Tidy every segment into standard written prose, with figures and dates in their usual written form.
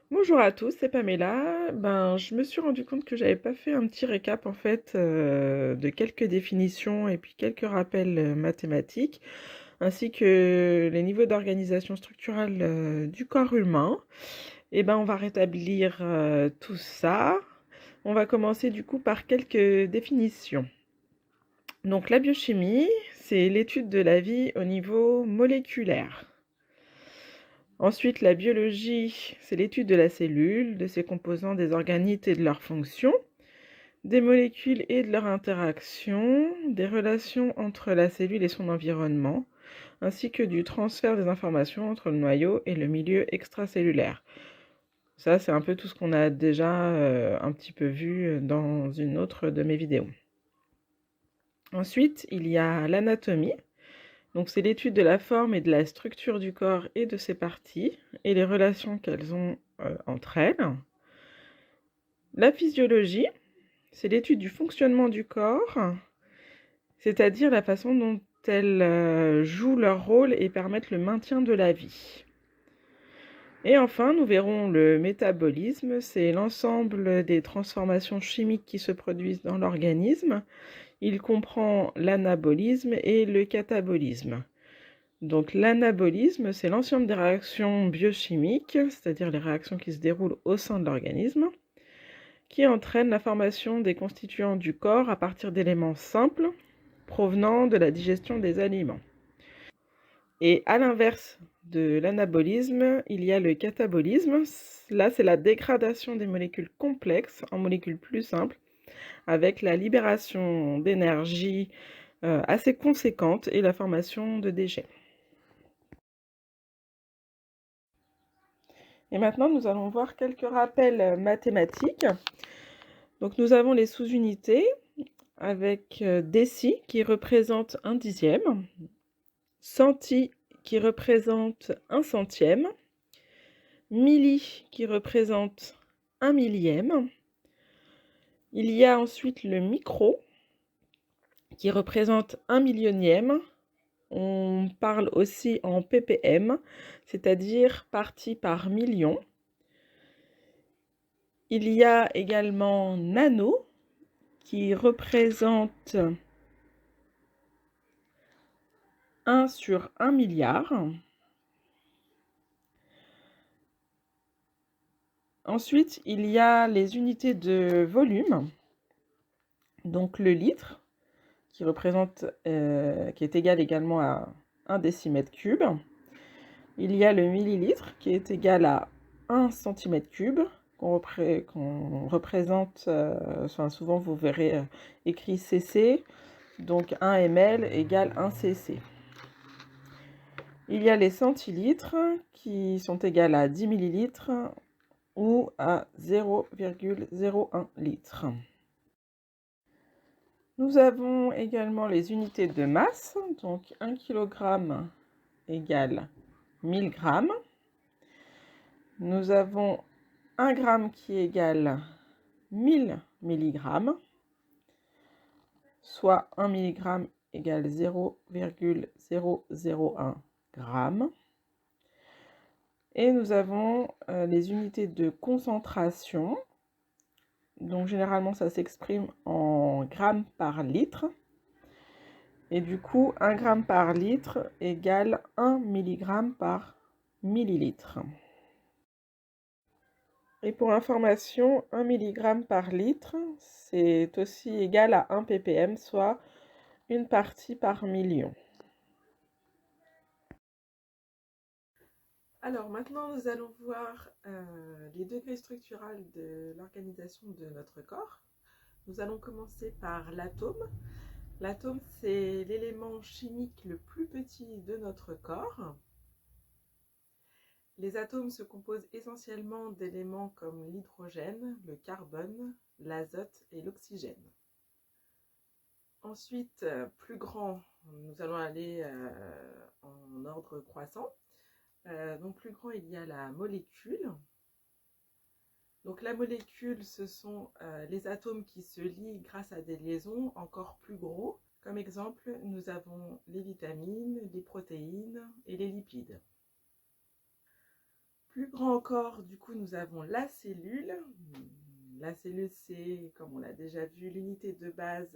Bonjour à tous, c'est Pamela. Je me suis rendu compte que j'avais pas fait un petit récap en fait de quelques définitions et puis quelques rappels mathématiques, ainsi que les niveaux d'organisation structurale du corps humain. On va rétablir tout ça. On va commencer du coup par quelques définitions. Donc la biochimie, c'est l'étude de la vie au niveau moléculaire. Ensuite, la biologie, c'est l'étude de la cellule, de ses composants, des organites et de leurs fonctions, des molécules et de leurs interactions, des relations entre la cellule et son environnement, ainsi que du transfert des informations entre le noyau et le milieu extracellulaire. Ça, c'est un peu tout ce qu'on a déjà un petit peu vu dans une autre de mes vidéos. Ensuite, il y a l'anatomie. Donc c'est l'étude de la forme et de la structure du corps et de ses parties, et les relations qu'elles ont entre elles. La physiologie, c'est l'étude du fonctionnement du corps, c'est-à-dire la façon dont elles jouent leur rôle et permettent le maintien de la vie. Et enfin, nous verrons le métabolisme, c'est l'ensemble des transformations chimiques qui se produisent dans l'organisme. Il comprend l'anabolisme et le catabolisme. Donc l'anabolisme, c'est l'ensemble des réactions biochimiques, c'est-à-dire les réactions qui se déroulent au sein de l'organisme, qui entraînent la formation des constituants du corps à partir d'éléments simples provenant de la digestion des aliments. Et à l'inverse de l'anabolisme, il y a le catabolisme. Là, c'est la dégradation des molécules complexes en molécules plus simples, avec la libération d'énergie assez conséquente et la formation de déchets. Et maintenant, nous allons voir quelques rappels mathématiques. Donc, nous avons les sous-unités avec déci qui représente un dixième, centi qui représente un centième, milli qui représente un millième. Il y a ensuite le micro qui représente un millionième. On parle aussi en ppm, c'est-à-dire partie par million. Il y a également nano qui représente 1 sur 1 milliard. Ensuite, il y a les unités de volume, donc le litre, qui est égal également à 1 décimètre cube. Il y a le millilitre, qui est égal à 1 centimètre cube, qu'on représente, souvent vous verrez écrit cc, donc 1 ml égale 1 cc. Il y a les centilitres, qui sont égales à 10 millilitres, ou à 0,01 litre. Nous avons également les unités de masse, donc 1 kg égale 1000 grammes. Nous avons 1 gramme qui égale 1000 mg, soit 1 mg égale 0,001 g. Et nous avons les unités de concentration. Donc généralement ça s'exprime en grammes par litre. Et du coup 1 gramme par litre égale 1 mg par millilitre. Et pour information, 1 mg par litre, c'est aussi égal à 1 ppm, soit une partie par million. Alors maintenant, nous allons voir les degrés structurels de l'organisation de notre corps. Nous allons commencer par l'atome. L'atome, c'est l'élément chimique le plus petit de notre corps. Les atomes se composent essentiellement d'éléments comme l'hydrogène, le carbone, l'azote et l'oxygène. Ensuite, plus grand, nous allons aller en ordre croissant. Donc plus grand, il y a la molécule. Donc la molécule, ce sont les atomes qui se lient grâce à des liaisons encore plus gros. Comme exemple, nous avons les vitamines, les protéines et les lipides. Plus grand encore, du coup, nous avons la cellule. La cellule, c'est, comme on l'a déjà vu, l'unité de base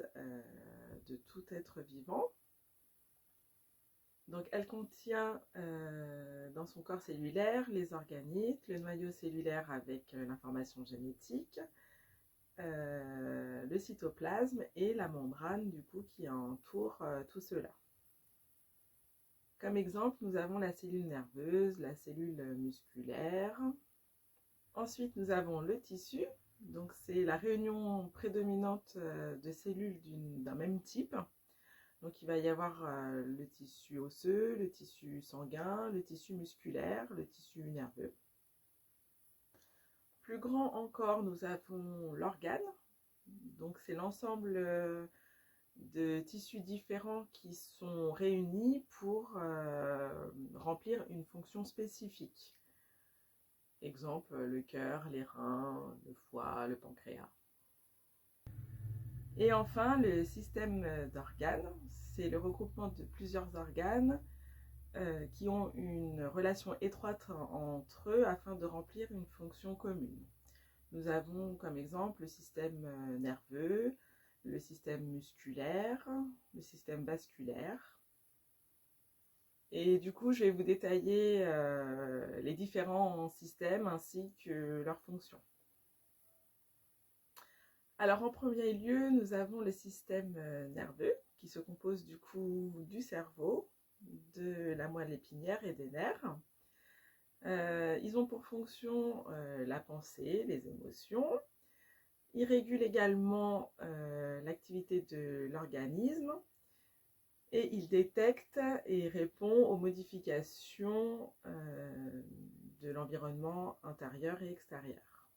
de tout être vivant. Donc, elle contient dans son corps cellulaire les organites, le noyau cellulaire avec l'information génétique, le cytoplasme et la membrane, du coup, qui entoure tout cela. Comme exemple, nous avons la cellule nerveuse, la cellule musculaire. Ensuite, nous avons le tissu. Donc, c'est la réunion prédominante de cellules d'un même type. Donc, il va y avoir le tissu osseux, le tissu sanguin, le tissu musculaire, le tissu nerveux. Plus grand encore, nous avons l'organe. Donc, c'est l'ensemble de tissus différents qui sont réunis pour remplir une fonction spécifique. Exemple, le cœur, les reins, le foie, le pancréas. Et enfin, le système d'organes, c'est le regroupement de plusieurs organes qui ont une relation étroite entre eux afin de remplir une fonction commune. Nous avons comme exemple le système nerveux, le système musculaire, le système vasculaire. Et du coup, je vais vous détailler les différents systèmes ainsi que leurs fonctions. Alors en premier lieu, nous avons le système nerveux qui se compose du coup du cerveau, de la moelle épinière et des nerfs. Ils ont pour fonction la pensée, les émotions. Ils régulent également l'activité de l'organisme et ils détectent et répondent aux modifications de l'environnement intérieur et extérieur.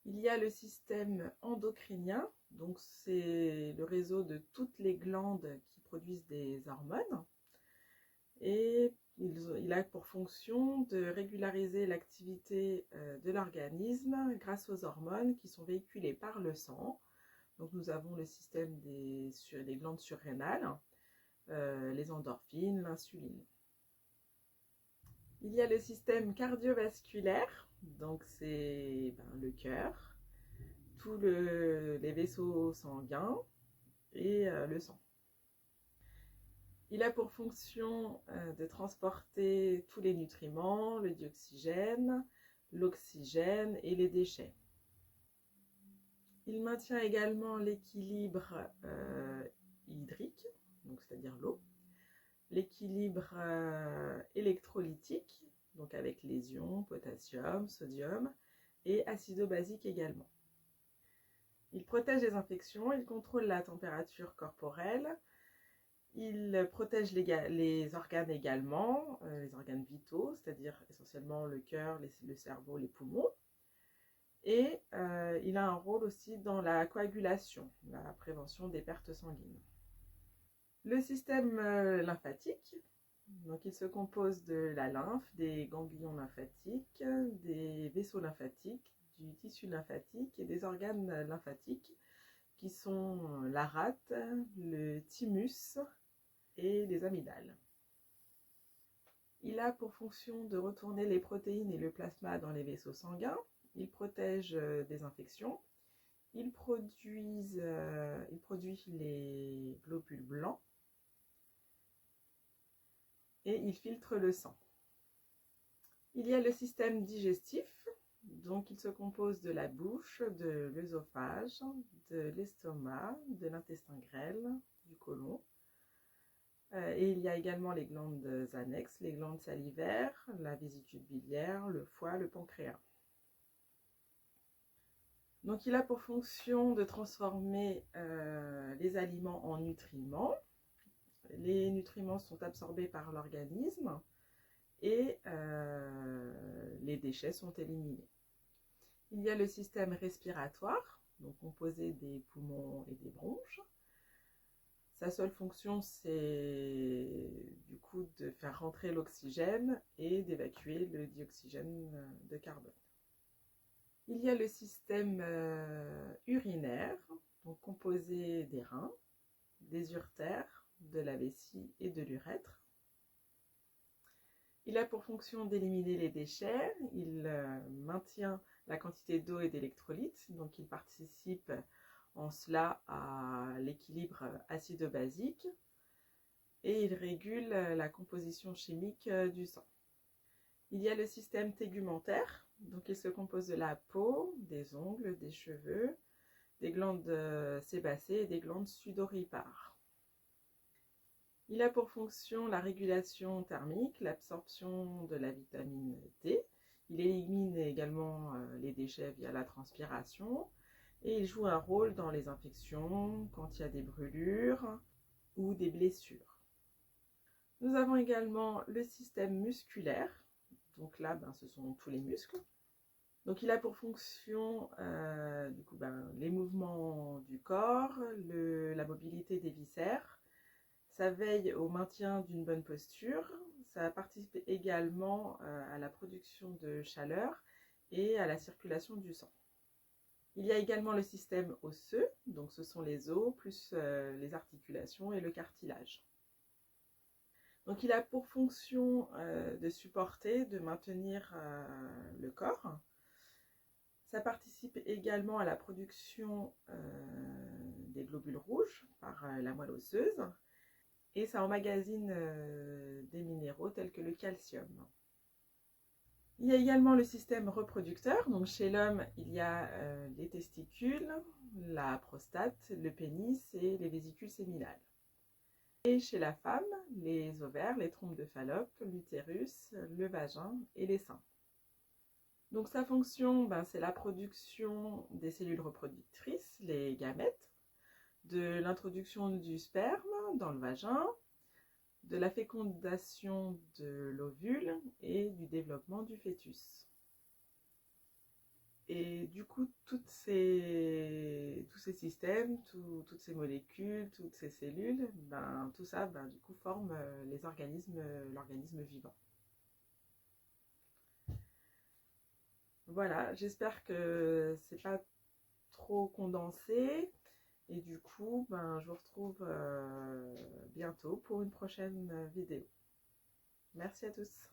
Il y a le système endocrinien, donc c'est le réseau de toutes les glandes qui produisent des hormones. Et il a pour fonction de régulariser l'activité de l'organisme grâce aux hormones qui sont véhiculées par le sang. Donc nous avons le système des glandes surrénales, les endorphines, l'insuline. Il y a le système cardiovasculaire, donc c'est le cœur, tous les vaisseaux sanguins et le sang. Il a pour fonction de transporter tous les nutriments, le dioxygène, l'oxygène et les déchets. Il maintient également l'équilibre hydrique, donc c'est-à-dire l'eau, l'équilibre électrolytique, donc avec les ions, potassium, sodium, et acido-basique également. Il protège les infections, il contrôle la température corporelle, il protège les organes également, les organes vitaux, c'est-à-dire essentiellement le cœur, le cerveau, les poumons. Et il a un rôle aussi dans la coagulation, la prévention des pertes sanguines. Le système lymphatique, donc il se compose de la lymphe, des ganglions lymphatiques, des vaisseaux lymphatiques, du tissu lymphatique et des organes lymphatiques qui sont la rate, le thymus et les amygdales. Il a pour fonction de retourner les protéines et le plasma dans les vaisseaux sanguins. Il protège des infections. Il produit les globules blancs et il filtre le sang. Il y a le système digestif, donc il se compose de la bouche, de l'œsophage, de l'estomac, de l'intestin grêle, du côlon. Et il y a également les glandes annexes, les glandes salivaires, la vésicule biliaire, le foie, le pancréas. Donc il a pour fonction de transformer les aliments en nutriments. Les nutriments sont absorbés par l'organisme et les déchets sont éliminés. Il y a le système respiratoire, donc composé des poumons et des bronches. Sa seule fonction, c'est du coup de faire rentrer l'oxygène et d'évacuer le dioxygène de carbone. Il y a le système urinaire, donc composé des reins, des uretères, de la vessie et de l'urètre. Il a pour fonction d'éliminer les déchets, il maintient la quantité d'eau et d'électrolytes, donc il participe en cela à l'équilibre acido-basique et il régule la composition chimique du sang. Il y a le système tégumentaire, donc il se compose de la peau, des ongles, des cheveux, des glandes sébacées et des glandes sudoripares. Il a pour fonction la régulation thermique, l'absorption de la vitamine D. Il élimine également les déchets via la transpiration et il joue un rôle dans les infections, quand il y a des brûlures ou des blessures. Nous avons également le système musculaire. Donc là, ce sont tous les muscles. Donc il a pour fonction les mouvements du corps, la mobilité des viscères. Ça veille au maintien d'une bonne posture. Ça participe également à la production de chaleur et à la circulation du sang. Il y a également le système osseux. Donc ce sont les os plus les articulations et le cartilage. Donc il a pour fonction de supporter, de maintenir le corps. Ça participe également à la production des globules rouges par la moelle osseuse et ça emmagasine des minéraux tels que le calcium. Il y a également le système reproducteur. Donc chez l'homme, il y a les testicules, la prostate, le pénis et les vésicules séminales. Et chez la femme, les ovaires, les trompes de Fallope, l'utérus, le vagin et les seins. Donc sa fonction, c'est la production des cellules reproductrices, les gamètes, de l'introduction du sperme dans le vagin, de la fécondation de l'ovule et du développement du fœtus. Et du coup, tous ces systèmes, toutes ces molécules, toutes ces cellules, tout ça, du coup, forment l'organisme vivant. Voilà, j'espère que c'est pas trop condensé. Et du coup, je vous retrouve bientôt pour une prochaine vidéo. Merci à tous.